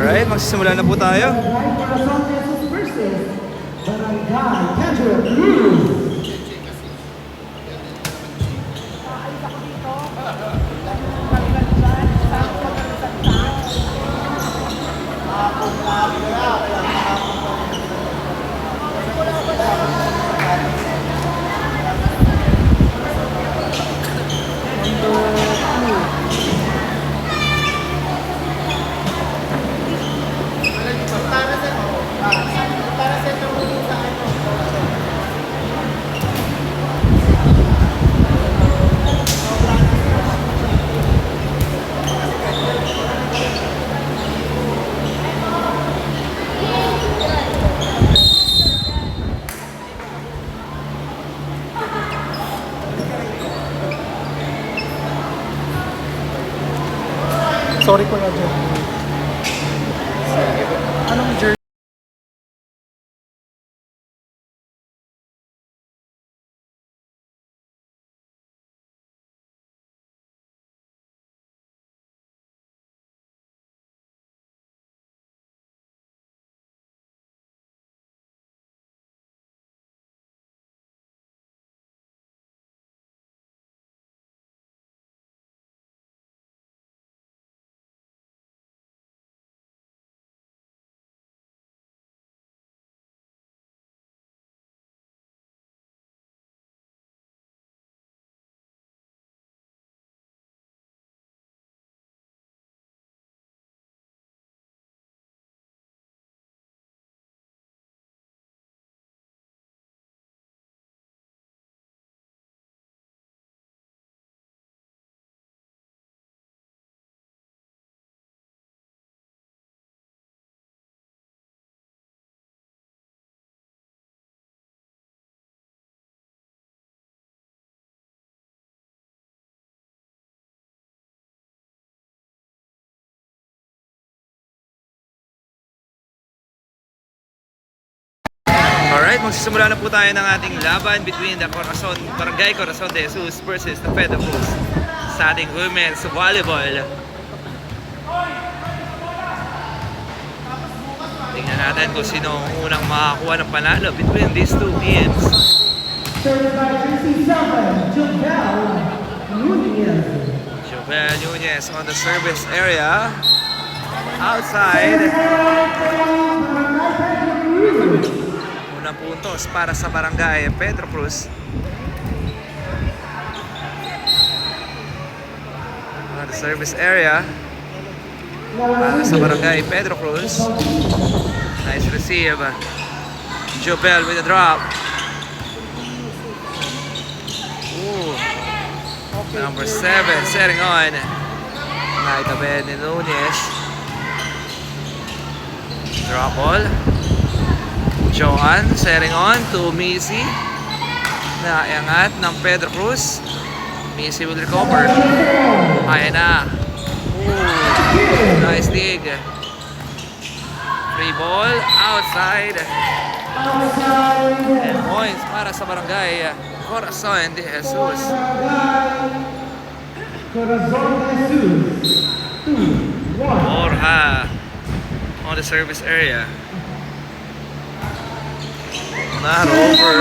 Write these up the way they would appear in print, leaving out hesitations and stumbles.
Alright, magsisimula na po tayo. Sorry ko na dyan. Anong jersey? Alright, magsisimula na po tayo ng ating laban between the Barangay Corazon de Jesus versus the Pedro Cruz sa ating women's volleyball. Tingnan natin kung sino ang unang makakuha ng panalo between these two teams. Jovel Nunez on the service area. Outside. Unang puntos para sa Barangay Pedro Cruz. On the service area para sa Barangay Pedro Cruz. Nice receive. Jovel with a drop. Ooh. Number 7 setting on. Naitabi ni Nunez. Drop ball. Joan setting on to Missy. Naiangat ng Pedro Cruz. Missy will recover. Ayan na. Ooh, nice dig. Free ball outside. And points para sa Barangay Corazon de Jesus. Borja on the service area. Not over.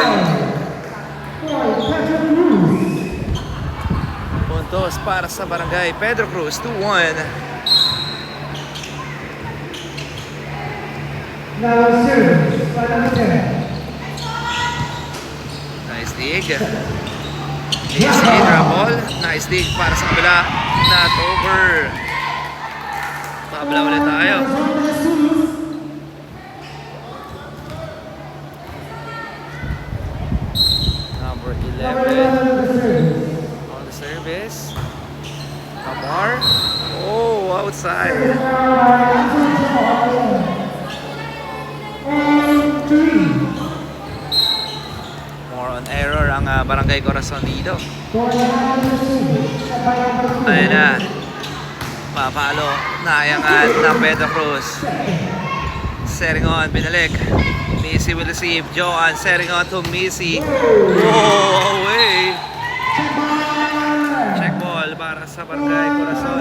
Puntos para sa Barangay Pedro Cruz, 2-1. Nice dig. Easy drop ball. Nice dig para sa kabila. Not over. Tabla ulit tayo. Number 11 on the service. Kamar. Oh, outside. More on error ang Barangay Corazon dito. Ayan na. Papalo. Naiangat na Pedro Cruz. Setting on. Binalik. Missy will receive. Joan setting on to Missy. Oh, away. Check ball para sa Barangay Corazon.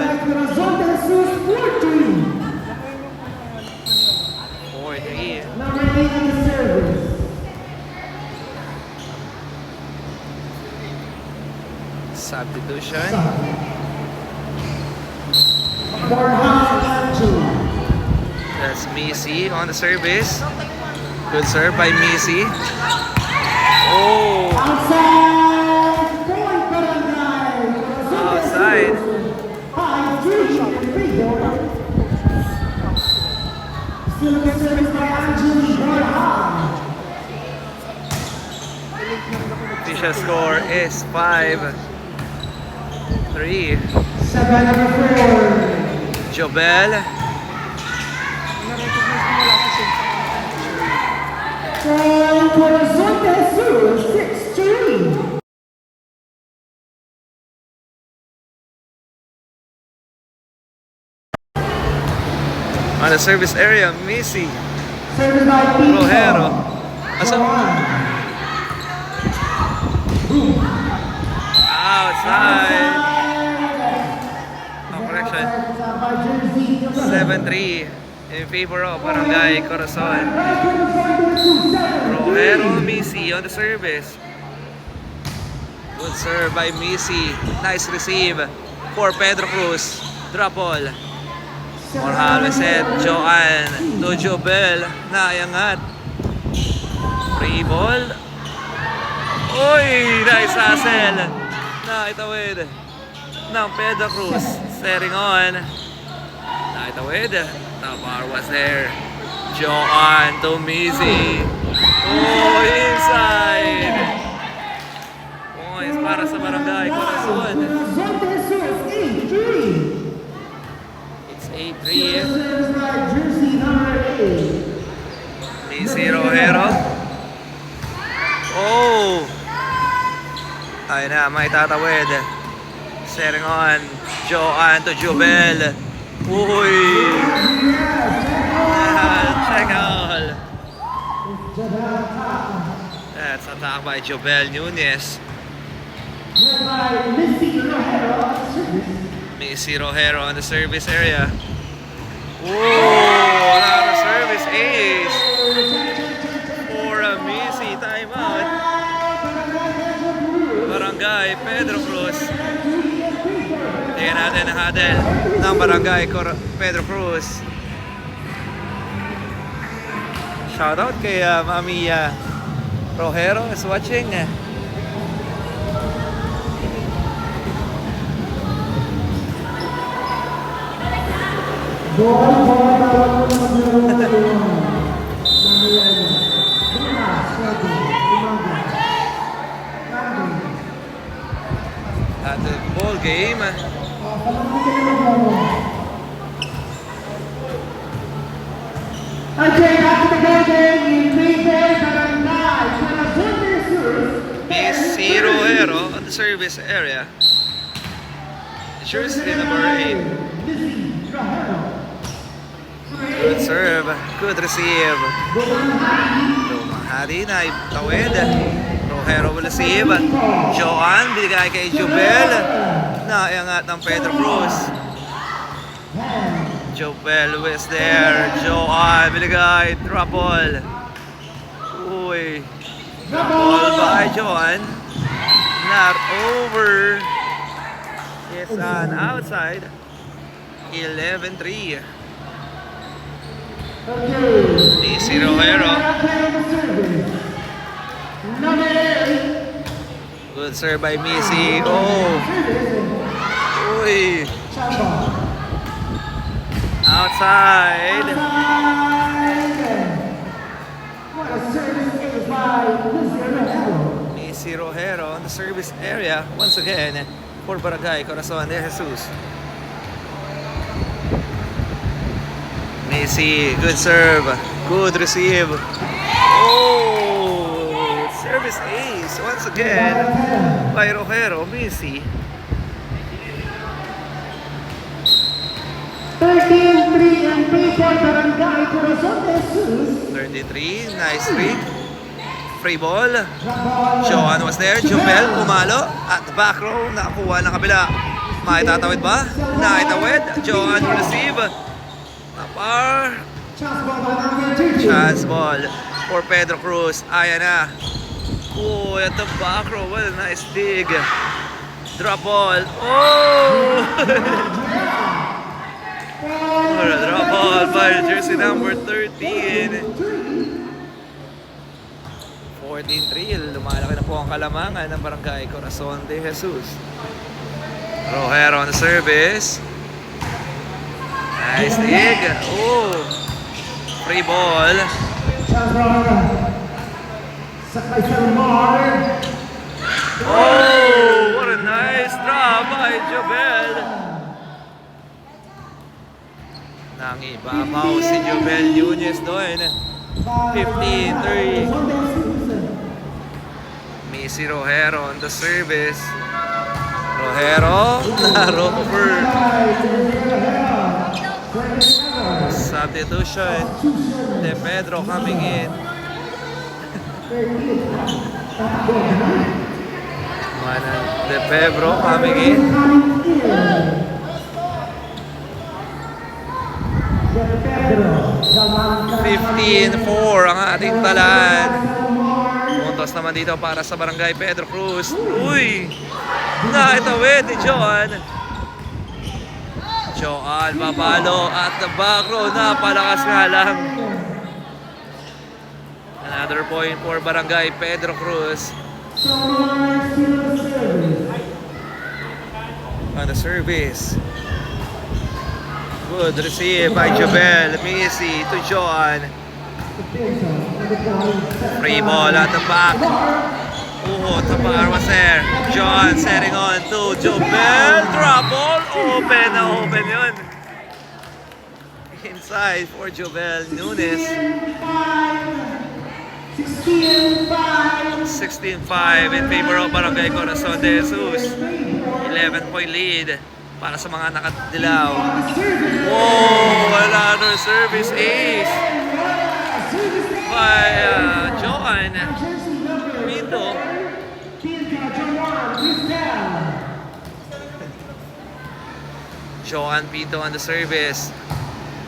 Substitution. That's Missy on the service. Good serve by Missy. Oh, outside. Official score is 5-3. Jobel. On the service area, Missy Rojero. Outside. Oh, correction. 7-3 in favor of Barangay Corazon. Rojero, Missy on the service. Good serve by Missy. Nice receive for Pedro Cruz. Drop ball. Morales set. Joan to Jobel. Naiangat. Free ball. Uy! Nice hustle. Naitawid ng Pedro Cruz. Setting on. Naitawid. The bar was there. Joan to Missy. Oh, inside. Points para sa Barangay Corazon. It's 8-3. Missy Rojero. Oh! Ayun na, may tatawid. Setting on. Joan to Jobel. Uy! Check out. That's attack by Jobel Nunez. Missy Rojero on the service area. Whoa! Another service ace for a Missy timeout. Barangay Pedro Cruz. Tingnan natin ang huddle ng Barangay Pedro Cruz. Shoutout kay Mami Rojero is watching. At the ball game. Missy Rojero on the service area. Jersey number 8. Good serve, good receive. Lumahari na itawid. Rojero will receive. Joan, binigay kay Jobel. Naiangat ng Pedro Cruz. Jobel was there. Joan, binigay. Drop ball. Uy. Drop ball by Joan. Not over. It's on outside. 11-3. Missy Rojero. Good serve by Missy. Oh. Uy. Outside. Missy Rojero on the service area once again for Barangay Corazon de Jesus. Missy, good serve, good receive. Oh, service ace once again by Rojero. Missy. 13-3 and 3 for Barangay Corazon de Jesus. 33, nice streak. Free ball. Joan was there. Jobel pumalo at back row. Nakakuha ng kabila. Maitatawid ba? Naitawid. Joan will receive. Tapar. Chance ball for Pedro Cruz. Ayan na. Oh, at the back row. What a nice dig. Drop ball. Oh! What a drop ball by jersey number 13. 14-3. Lumalaki na po ang kalamangan ng Barangay Corazon de Jesus. Rojero on the service. Nice dig. Oh! Free ball. Sakay sa Lamar. Oh! What a nice drop by Jobel. Nangibabaw si Jobel Nunez doon. 15-3. Missy Rojero on the service. Rojero na rover. Substitution. De Pedro coming in. De Pedro coming in. 15-4 ang ating talan. Puntos naman dito para sa Barangay Pedro Cruz. Uy! Naitawid ni Joan. Joan papalo at the back row. Napalakas nga lang. Another point for Barangay Pedro Cruz. On the service. Good receive by Jobel. Missy to Joan. Free ball at the back. Uhot sa Armaser. Joan setting on to Jobel. Drop ball. Open na open yun. Inside for Jobel Nunez. 16-5 in favor of Barangay Corazon de Jesus. 11-point lead para sa mga nakadilaw. Whoa! Another service ace by Joan Pinto. Joan Pinto on the service.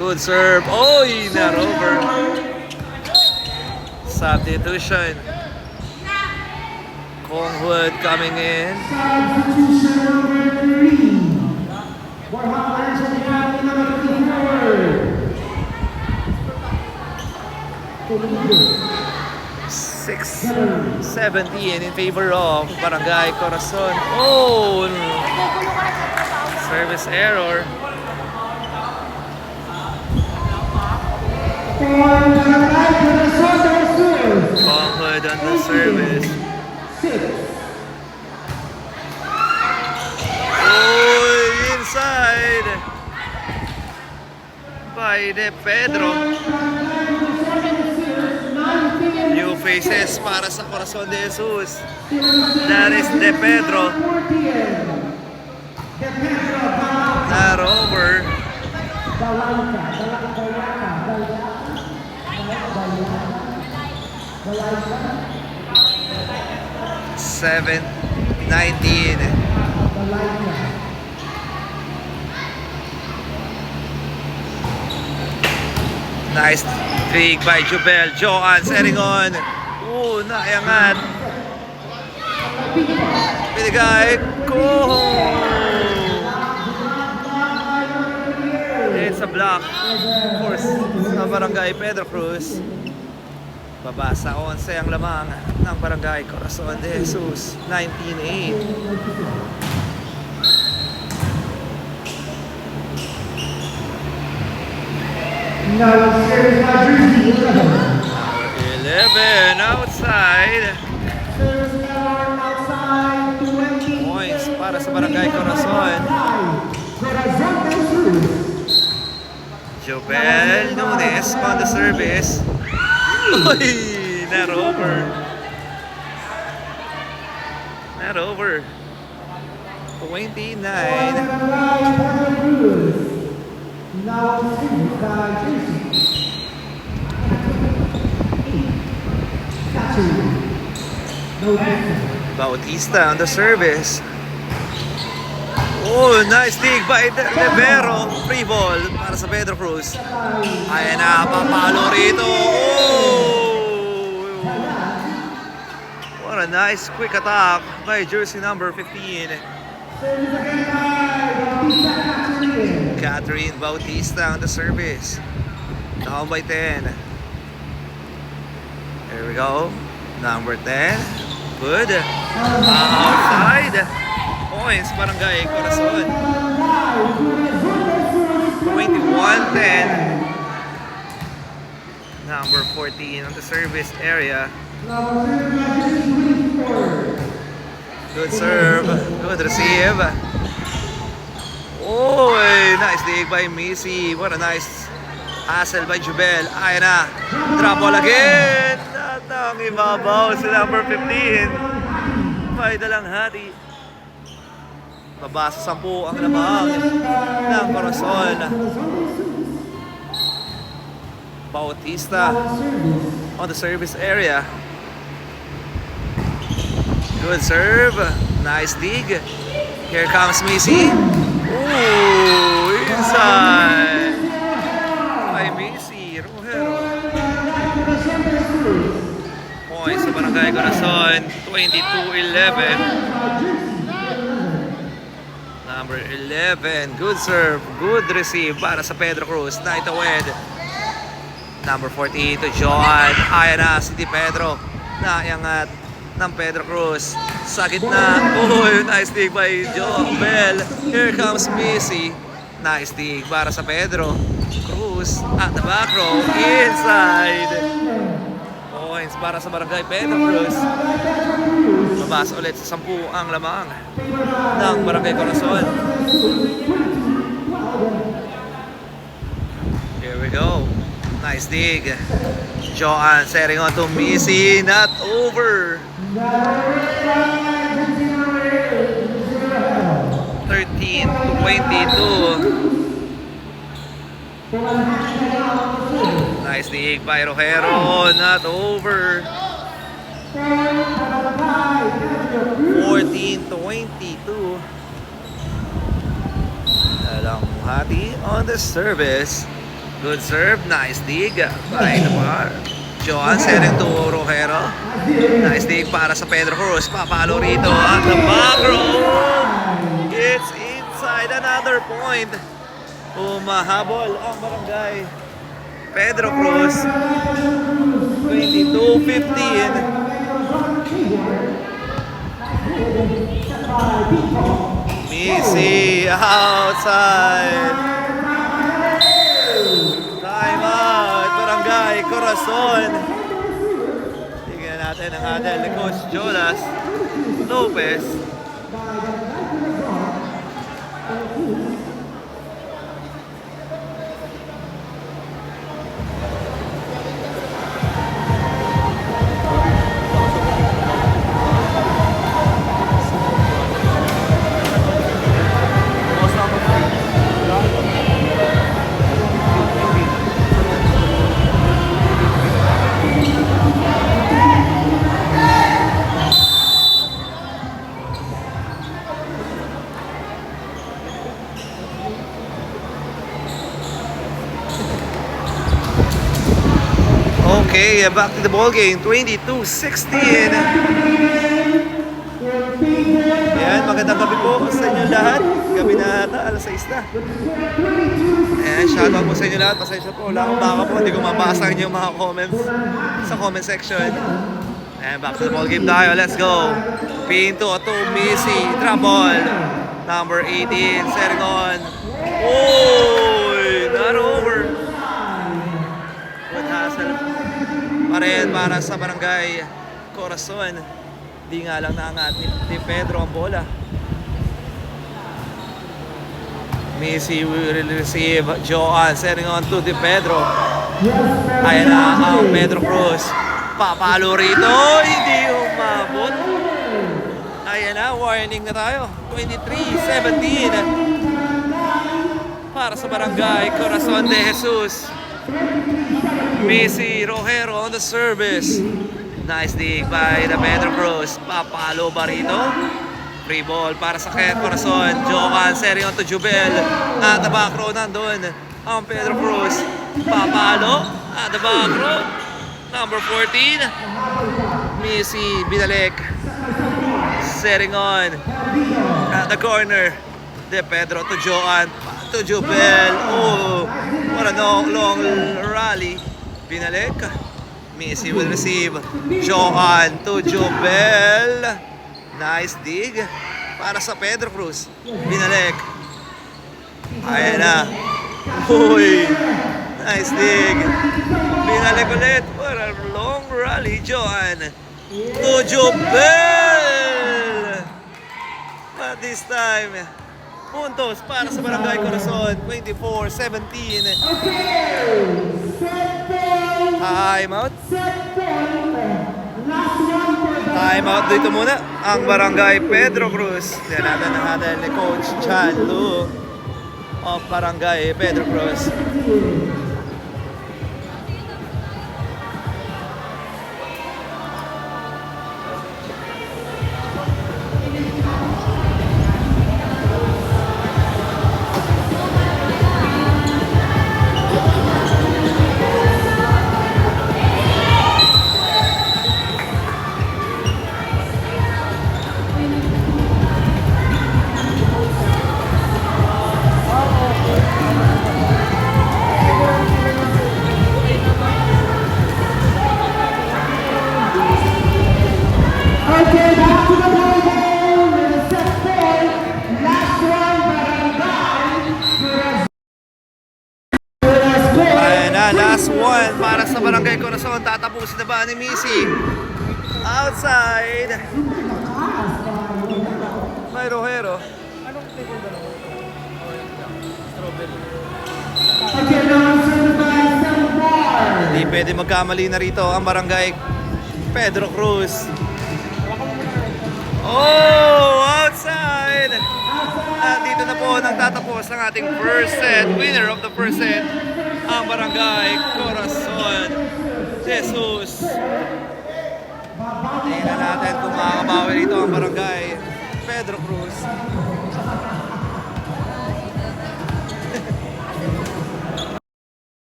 Good serve. Oy! Not over. Substitution. Kongwood coming in. Substitution number 3. For Highlands and Happy number 6-17 in favor of Barangay Corazon. Oh! Service error. Kongwood on the service. 6. Oh, inside by De Pedro. New faces para sa Corazon de Jesus. That is De Pedro. Not over. 7-19. Nice dig by Jobel. Joan setting on. Ooh, naiangat. Binigay ko. It's a block. Of course, sa Barangay Pedro Cruz. Baba sa 11 ang lamang ng Barangay Corazon de Jesus. 19-8. Now series by jersey 11 outside. Series outside 20. Points para sa Barangay Corazon. Corazon de Jesus. Jobel Nunez on the service. Uy! Not over. Not over. 29. Now series by jersey. Bautista on the service. Oh, nice dig by Rivero. Free ball para sa Pedro Cruz. Ayan na, papalo rito. Oh! What a nice quick attack by jersey number 15. Service again by Bautista Catherine. Catherine Bautista on the service. Down by 10. Here we go. Number 10. Good. Outside. Points, Barangay Corazon. 21-10. Number 14 on the service area. Good serve. Good receive. Oh, nice dig by Missy. What a nice hassle by Jubel. Ayan na. Drop ball again. At ang ibabaw si number 15. May dalang hati. Babasa 10 ang lamang ng Corazon. Bautista on the service area. Good serve. Nice dig. Here comes Missy. Ooh, inside. By Missy Rojero. Points sa Barangay Corazon. 22-11. Number 11. Good serve. Good receive para sa Pedro Cruz. Night awed. Number 14 to Joan. Ayan na si Di Pedro. Naiangat ng Pedro Cruz. Sa gitna. Oh, nice dig by Joe Bell. Here comes Missy. Nice dig para sa Pedro Cruz. At the back row. Inside. Points para sa Barangay Pedro Cruz. Mabasa ulit sa 10 ang lamang ng Barangay Corazon. Here we go. Nice dig. Joan setting on to Missy. Not over. 13-22. Nice dig by Rojero. Not over. 14-22. Dalang hati on the service. Good serve, nice dig by Lamar. Joan setting to Rojero. Nice dig para sa Pedro Cruz. Papalo rito at the back row. It's inside, another point. Umahabol ang Barangay Pedro Cruz. 22-15. Missy outside. Time out, Barangay Corazon. Tingnan natin ang handle ni Coach Jonas Lopez. Okay, back to the ball game. 22-16. Ayan, magandang gabi po sa inyo lahat. Gabi na ata, alas 6 na. Ayan, shoutout po sa inyo lahat. Pasensya po, wala akong baka po. Hindi ko mabasa yung mga comments sa comment section. Ayan, back to the ball game tayo. Let's go. Pinto to Missy. Drop ball. Number 18, setting on. Oh, not over. Good hassle pa rin para sa Barangay Corazon. Di nga lang naangat ni Pedro ang bola. Missy will receive. Joan setting on to Di Pedro. Ayan na ang Pedro Cruz. Papalo rito. Hindi umabot. Ayan na, warning na tayo. 23-17 para sa Barangay Corazon de Jesus. Missy Rojero on the service. Nice dig by the Pedro Cruz. Papalo ba rito? Free ball para sa Corazon. Joan setting on to Jubel. At the back row nandun ang Pedro Cruz. Papalo at the back row. Number 14. Missy binalik setting on at the corner. De Pedro to Joan, to Jubel. Oh, what a long rally. Binalik. Missy will receive. Joan to Jubel. Nice dig para sa Pedro Cruz. Binalik. Ayan na. Uy, nice dig. Binalik ulit. What a long rally, Joan. To Jubel. But this time, puntos para sa Barangay Corazon. 24-17. Time out. Time out dito muna ang Barangay Pedro Cruz. Dinatan ng natin ni Coach Chan Lu of Barangay Pedro Cruz. Okay, back to the ball game. Set point. Last one, Barangay. Ayan na, last one para sa Barangay Corazon. Tatapusin na ba ni Missy? Outside. May Rojero. Okay, now served by Sambar. Hindi pwede magkamali na rito ang Barangay Pedro Cruz. Oh, outside! At dito na po nagtatapos ang ating first set. Winner of the first set, ang Barangay Corazon. Jesus. Tingnan natin kung makakabawi rito ang Barangay Pedro Cruz.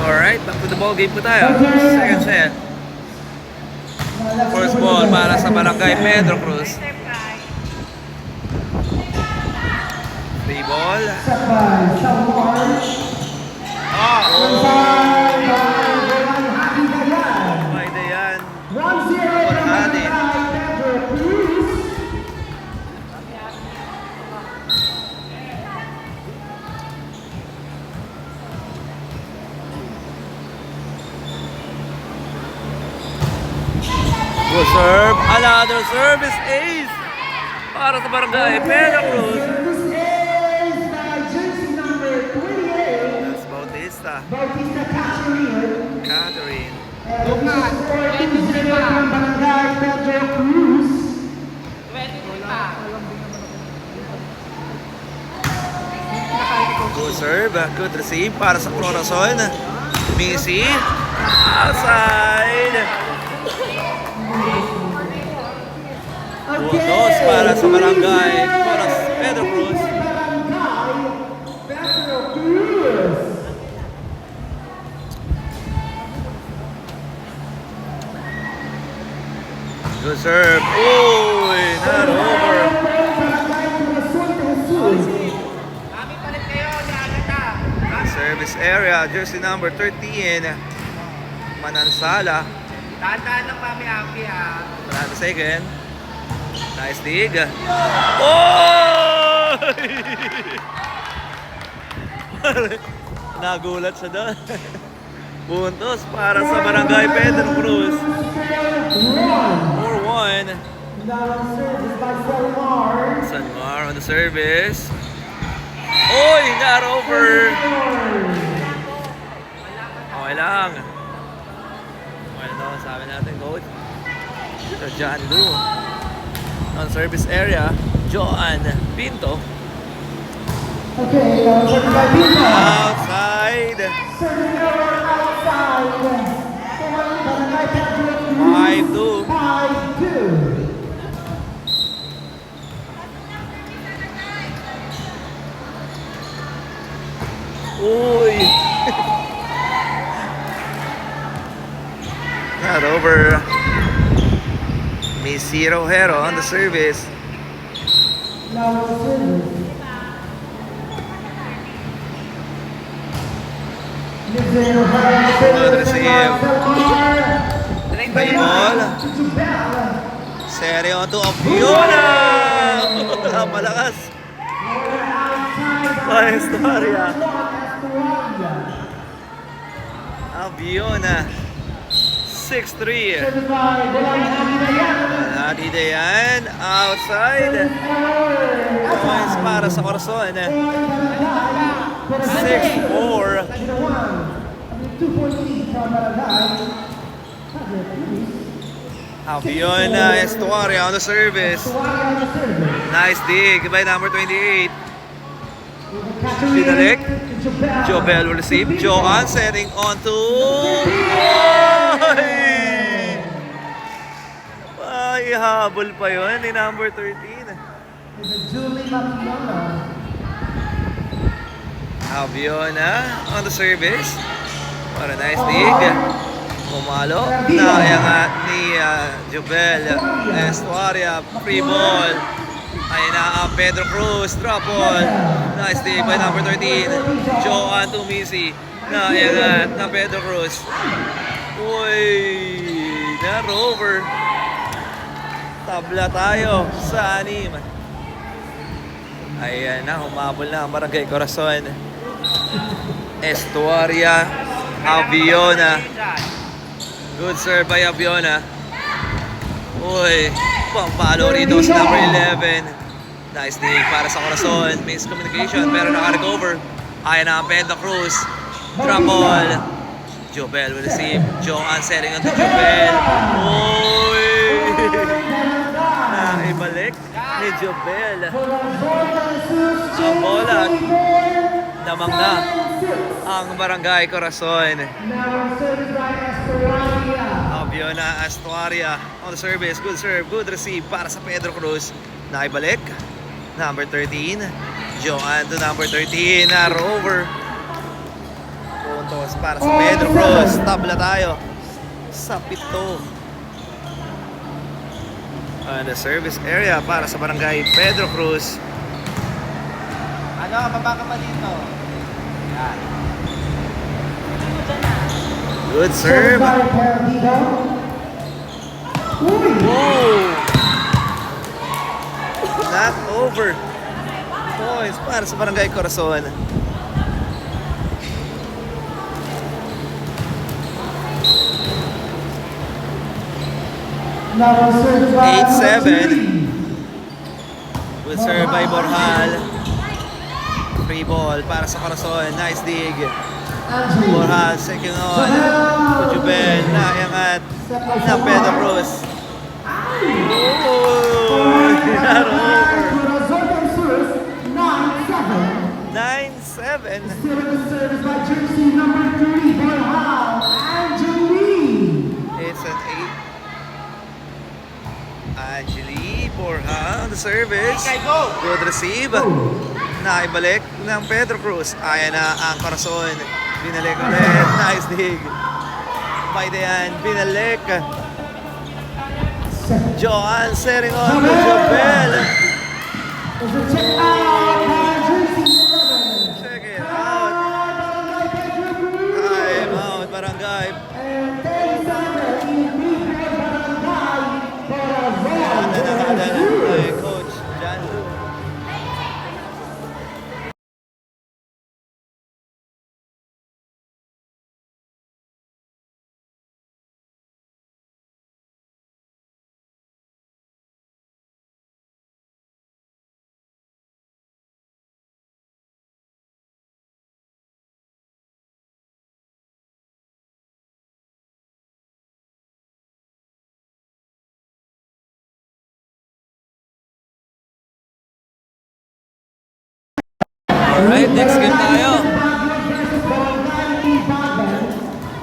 Alright, back to the ball game po tayo. Second set. First ball para sa Barangay Pedro Cruz. Free ball. Set by Salmar. By Dayan. 1-0 Barangay Pedro Cruz. Good serve. Another service ace para sa Barangay Pedro Cruz. Service is by jersey number 28. That's Bautista. Bautista Catherine. Catherine. And the score 2-0 ng Barangay Pedro Cruz. Good serve. Good receive para sa Corazon. Missy. Outside. Puntos para sa Barangay Pedro Cruz. Barangay Pedro Cruz. Good serve. Uy, not over. Barangay Corazon de Jesus. Service area, jersey number 13. Manansala. Tandaan ng mami-api ha. Another second. Nice dig. Oh! Nagulat siya doon. Puntos para sa Barangay Pedro Cruz. 4-1. Now service by Salmar. Sanmar on the service. Oy, not over. Okay lang. Okay lang, sabi natin, coach. So, John Lu. On service area, Joan Pinto. Okay, now service by Pinto. Outside. Service over outside. Barangay Pedro Cruz. 5-2. 5-2. Uy. Not over. Missy Rojero on the service. Now service. Good receive. Play ball. Jubel. Seryo to Afiona. Malakas. Ay, Estoria. Afiona. 6-3. Hadi Dayan. Outside. Points para sa Corazon. 6-4. Afiona Estoria on the service. Nice dig by number 28. Pinalik. Jobel will receive. Joan setting on to... Ay, habol pa yun ni number 13. Afiona on the service. What a nice dig. Pumalo. Nakayangat ni Jobel Estoria. Free ball. Ayun na ang Pedro Cruz. Drop ball. Nice dig by number 13. Joan Tumisi. Nakayangat na Pedro Cruz. Uy. Na-rover. Tabla tayo sa 6. Ayan na, humabol na ang Barangay Corazon. Estuaria, Aviona. Good serve by Aviona. Uy, pampalo rito sa number 11. Nice dig para sa Corazon. Miscommunication pero naka-recover. Ayan na ang Pedro Cruz. Drop ball. Jobel will receive. Joan setting on to Jobel. Uy! Ibalik ni Jobel. Ang bola. Damang na ang Barangay Corazon. Aviona Estuaria on the service. Good serve, good receive para sa Pedro Cruz. Naibalik. Number 13. Joan to number 13. Over. Puntos puntos para sa Pedro Cruz. Tabla tayo sa 7. The service area para sa barangay Pedro Cruz. Ano, baba ka pa dito. Yan. Good serve. Whoa! Not over. Points para sa barangay Corazon. Now served by 8-7. Good serve by Borjal. Free ball para sa Corazon. Nice dig. Borjal, second on. Jubel, naiangat na Pedro Cruz. Oh, not over. 9-7. Service by jersey number 3, Borjal Angeline. It's an 8. Angeli Borja on the service. Okay, go! Good receive. Naibalik ng Pedro Cruz. Ayan na ang Corazon. Binalik ulit. Nice dig. By Dayan. Binalik. Joan setting on to Jobel. Is a check out by jersey 11. Check it out. Time out. Barangay. And 10-7 in Bigor Barangay Corazon. Kay Coach Jan Lu. Alright, next game tayo.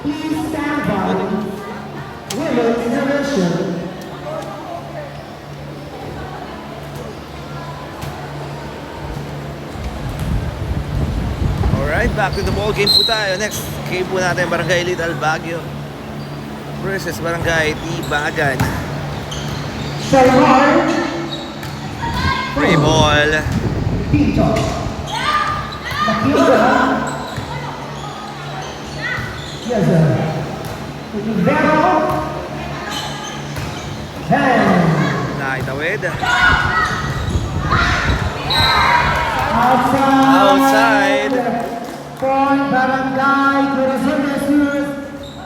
Please stand by. Women's intermission. Alright, back to the ball game po tayo. Next game po natin, Barangay Little Baguio versus Barangay Tibagan. Salvar. Free ball. Pinto. Matilda. Yes, sir. Rivero. Hand. Naitawid. Outside. Outside. Point Barangay Corazon de Sus.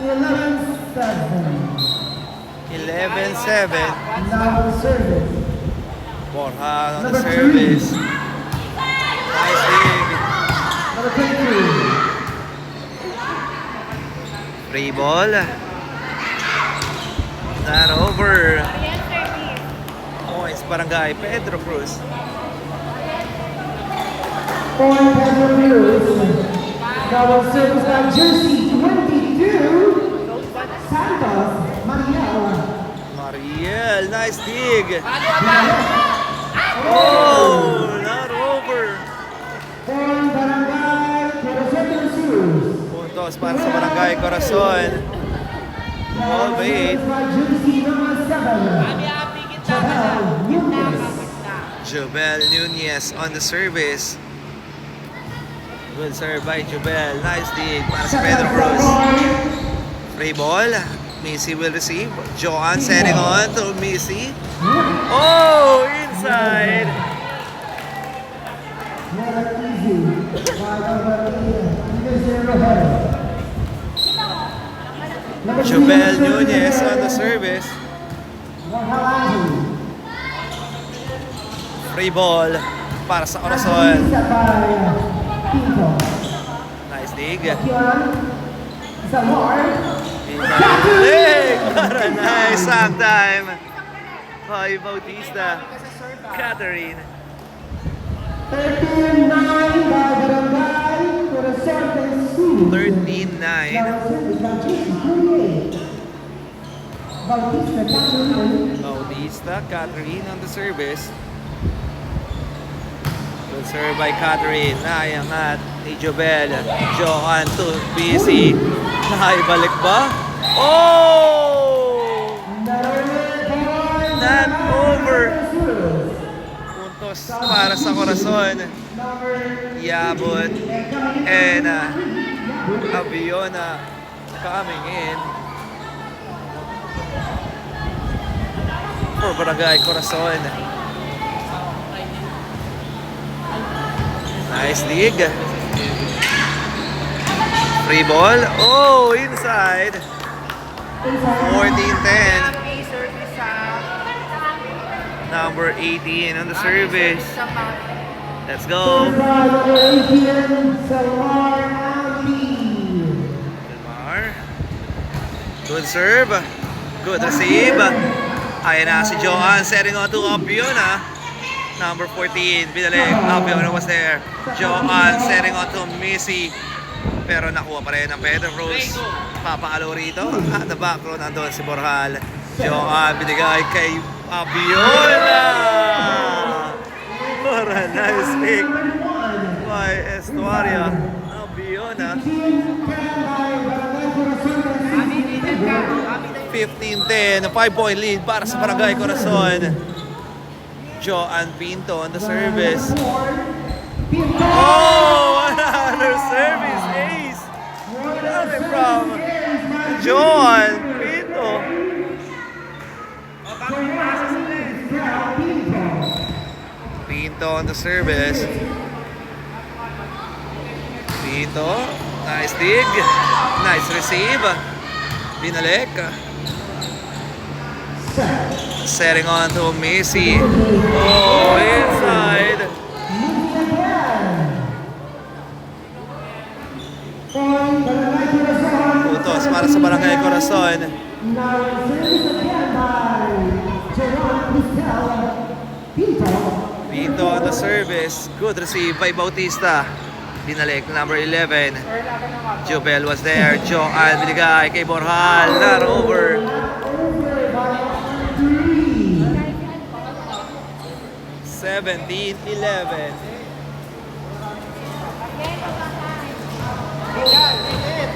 11-7. 11-7. Now service. Borja on the Number service. Nice dig. Number 22. Free ball. Not over. Points Barangay Pedro Cruz. Point Pedro Cruz. Now service by jersey 22. Santos Mariela. Mariel, nice dig. Oh, not over. Point Barangay Corazon de Sus. Puntos para sa Barangay Corazon. Ball by 8. By jersey number 7. Chabal Nunez. Jobel Nunez on the service. Good serve by Jobel. Nice dig para sa Pedro Cruz. Free ball. Missy will receive. Joan setting on to Missy. Oh, inside. Not easy. Number Jobel Nunez on the service. Free ball para sa Corazon. Nice dig. Leg para nice sack time. Hoy Bautista. Catherine. 13-9 by Barangay Corazon de Sus. 13-9. Bautista Catherine. Bautista, Catherine on the service. Good serve by Catherine. Naiangat ni Jobel. Joan to BC. Naibalik ba? Oh! Not over. Puntos para sa Corazon. Yabot and Aviona coming in for Barangay Corazon. Nice dig. Free ball. Oh, inside. 14-10. Number 18 on the service. Let's go. Delmar. Good serve. Good receive. Ayan na si Joan setting on to Abiona. Number 14, Binalik. Abiona was there. Joan setting on to Missy. Pero nakuha pa rin ng Pedro Cruz. Papaalo rito. At the back row nandun si Borjal. Joan binigay kay Abiona. For a nice pick by Estuaria. Abiona. 15-10, a 5-point lead para sa Barangay Corazon. Joan Pinto on the service. Oh, another service ace. Coming from Joan Pinto. Pinto on the service. Pinto, nice dig. Nice receive. Binalik. Setting on to Missy. Oh, inside. Puntos para sa Barangay Corazon. Pinto on the service. Good receive by Bautista. Binalik, number 11. Jobel was there. Joan binigay kay Borjal. Not over. 17-11.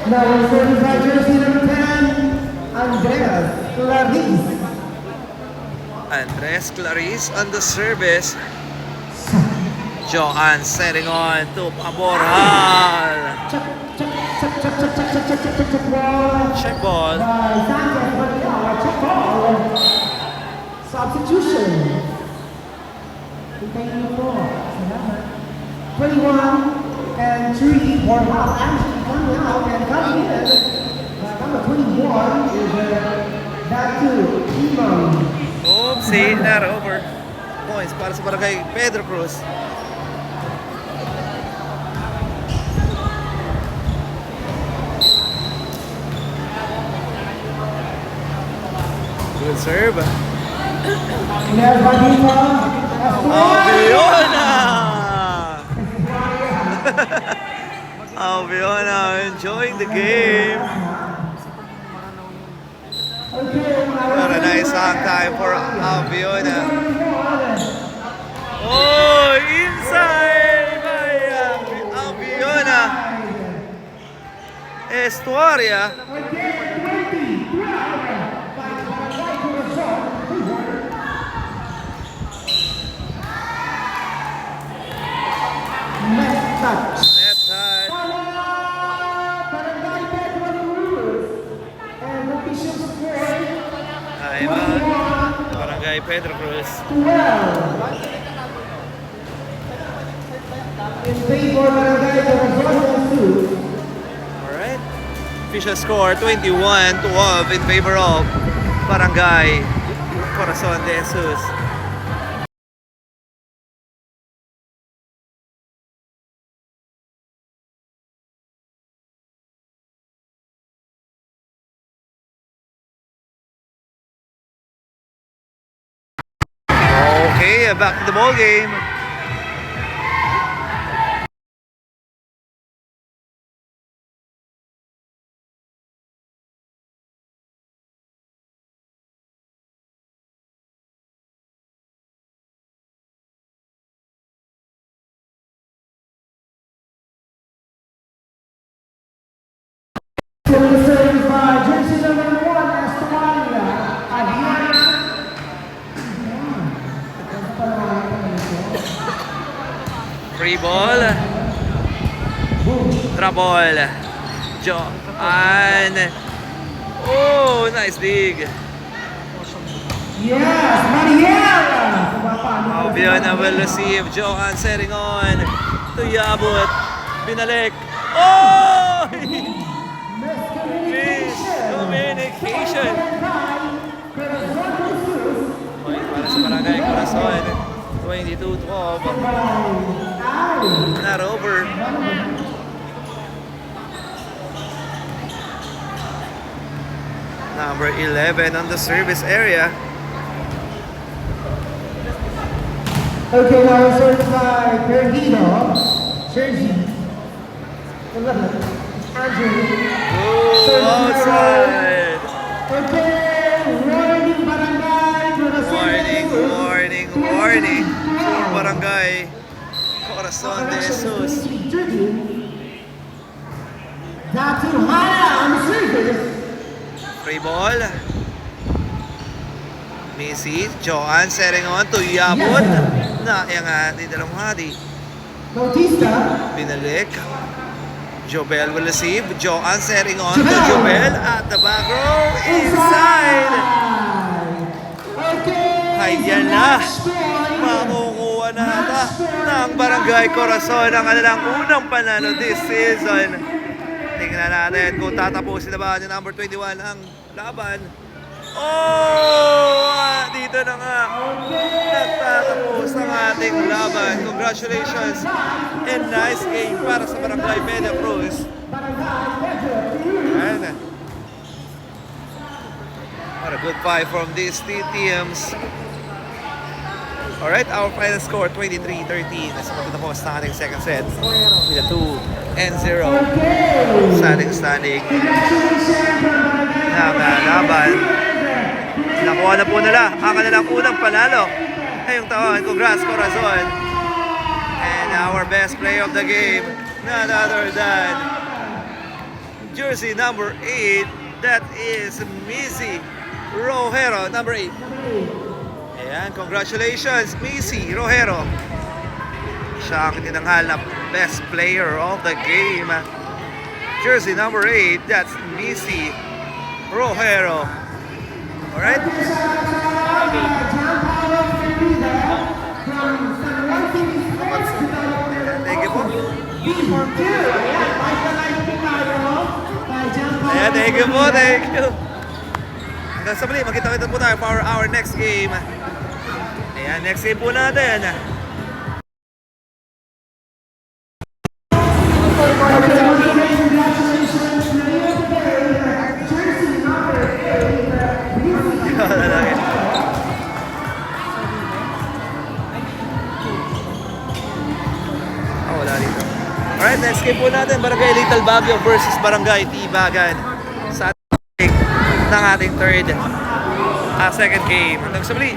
Now service by jersey number 10, Andres Clarice. Andres Clarice on the service. Joan setting on to Borjal. Check ball. Check ball. Substitution. 21 and 3 Borjal actually coming out and coming in. Number 21 is back to Imam. Oopsie, not over. Points para sa Barangay Pedro Cruz. Good serve. Abiona! Abiona enjoying the game. What a nice hang time for Abiona. Oh, inside by Abiona. Estuaria. Net touch. Barangay Pedro Cruz. 12. In favor of Barangay Corazon. Alright. Official score 21-12 in favor of Barangay Corazon de Jesus. Okay, back to the ball game. ball. Joan. Oh, nice dig. Yes, Mariel! Albiona will receive. Joan setting on. To Yabut. Binalik. Oh! Miscommunication. Point para sa Barangay Corazon. 22-12. Not over. Number 11 on the service area. Okay, now served by Pergino. Jersey. Andrew. Oh, outside. Okay, warning Barangay. Warning. For Barangay Corazon de Jesus. Datu Haya on the service. Free ball. Missy, Joan setting on to Yabut. Na, yan nga, di dalang hadi. Bautista. Binalik. Jobel will receive. Joan setting on to Jobel at the back row. Inside. Okay. Ayan na. Makukuha na ata ng Barangay Corazon ang kanilang unang panalo this season. Tingnan natin kung tatapusin na ba ni number 21 ang laban. Oh! Dito na nga. Nagtatapos ang ating laban. Congratulations and nice game para sa Barangay Media Cruz. Ayan. What a good fight from these two teams. Alright, our final score 23-13 as matapos na ating second set with a 2-0 sa ating standing ng laban. Nakuha na po nila ang kanilang unang panalo ngayong taon. Congrats Corazon. And our best player of the game, none other than jersey number 8, that is Missy Rojero, number 8. Ayan, congratulations Missy Rojero. Siya ang tinanghal na best player of the game. Jersey number 8, that's Missy Rojero. Alright? Thank you po. Ayan, thank you po, thank you. Hanggang sa muli, magkita-kita po tayo for our next game. Ayan, next game po natin. Wala dito. Alright, next game po natin, Barangay Little Baguio versus Barangay Tibagan sa ating ng ating second game. Hanggang sa muli.